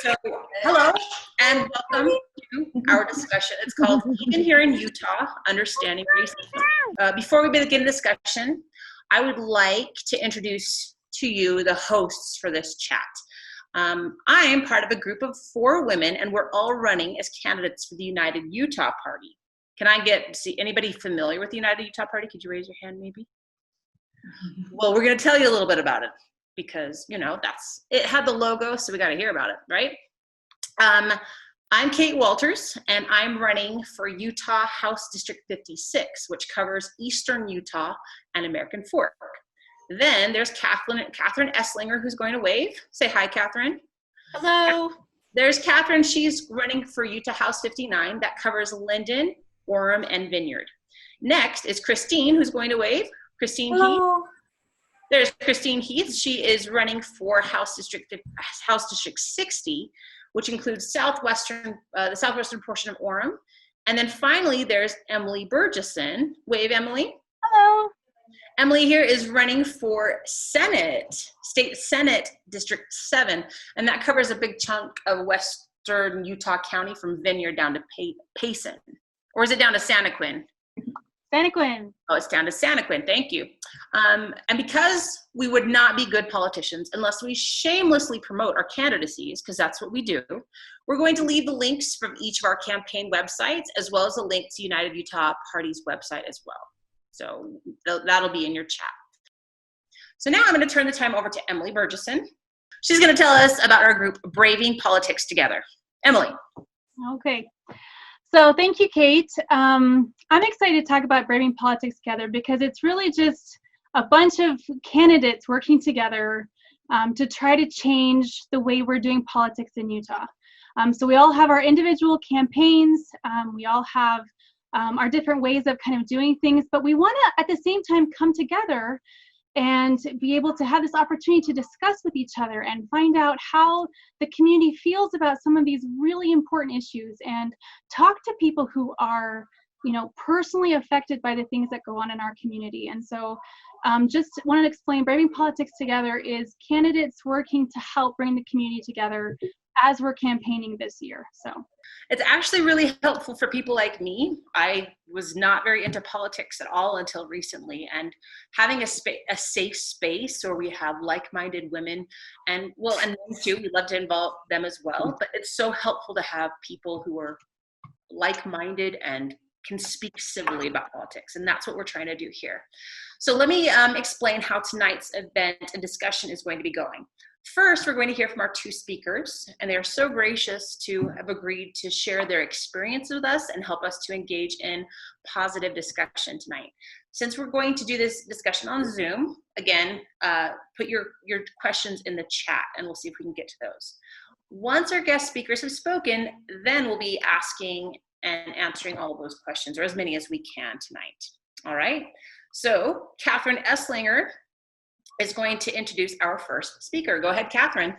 So, hello and welcome to our discussion. It's called Even Here in Utah, Understanding Racism. Before we begin the discussion, I would like to introduce to you the hosts for this chat. I am part of a group of 4 women, and we're all running as candidates for the United Utah Party. Can I see anybody familiar with the United Utah Party? Could you raise your hand maybe? Well, we're going to tell you a little bit about it because, you know, it had the logo, so we got to hear about it, right? I'm Kate Walters, and I'm running for Utah House District 56, which covers Eastern Utah and American Fork. Then there's Catherine Esslinger, who's going to wave. Say hi, Catherine. Hello. There's Catherine. She's running for Utah House 59. That covers Linden, Orem, and Vineyard. Next is Christine, who's going to wave. Christine Hello. Heath. There's Christine Heath. She is running for House District 60, which includes the southwestern portion of Orem. And then finally, there's Emily Burgesson. Wave, Emily. Hello. Emily here is running for State Senate District 7, and that covers a big chunk of western Utah County from Vineyard down to Payson. Or is it down to Santaquin? Santaquin. Oh, it's down to Santaquin. Thank you. And because we would not be good politicians unless we shamelessly promote our candidacies, because that's what we do, we're going to leave the links from each of our campaign websites, as well as a link to United Utah Party's website as well. So that'll be in your chat. So now I'm going to turn the time over to Emily Burgesson. She's going to tell us about our group, Braving Politics Together. Emily. Okay. So thank you, Kate. I'm excited to talk about Braving Politics Together because it's really just a bunch of candidates working together to try to change the way we're doing politics in Utah. So we all have our individual campaigns. We all have our different ways of kind of doing things, but we want to, at the same time, come together and be able to have this opportunity to discuss with each other and find out how the community feels about some of these really important issues and talk to people who are, you know, personally affected by the things that go on in our community. And so just wanted to explain, Braving Politics Together is candidates working to help bring the community together as we're campaigning this year. So it's actually really helpful for people like me. I was not very into politics at all until recently, and having a safe space where we have like-minded women and men too, we love to involve them as well, but it's so helpful to have people who are like-minded and can speak civilly about politics, and that's what we're trying to do here. So let me explain how tonight's event and discussion is going to be going. First, we're going to hear from our 2 speakers, and they are so gracious to have agreed to share their experience with us and help us to engage in positive discussion tonight. Since we're going to do this discussion on Zoom, again, put your questions in the chat, and we'll see if we can get to those. Once our guest speakers have spoken, then we'll be asking and answering all of those questions, or as many as we can tonight. All right, so Catherine Esslinger is going to introduce our first speaker. Go ahead, Catherine.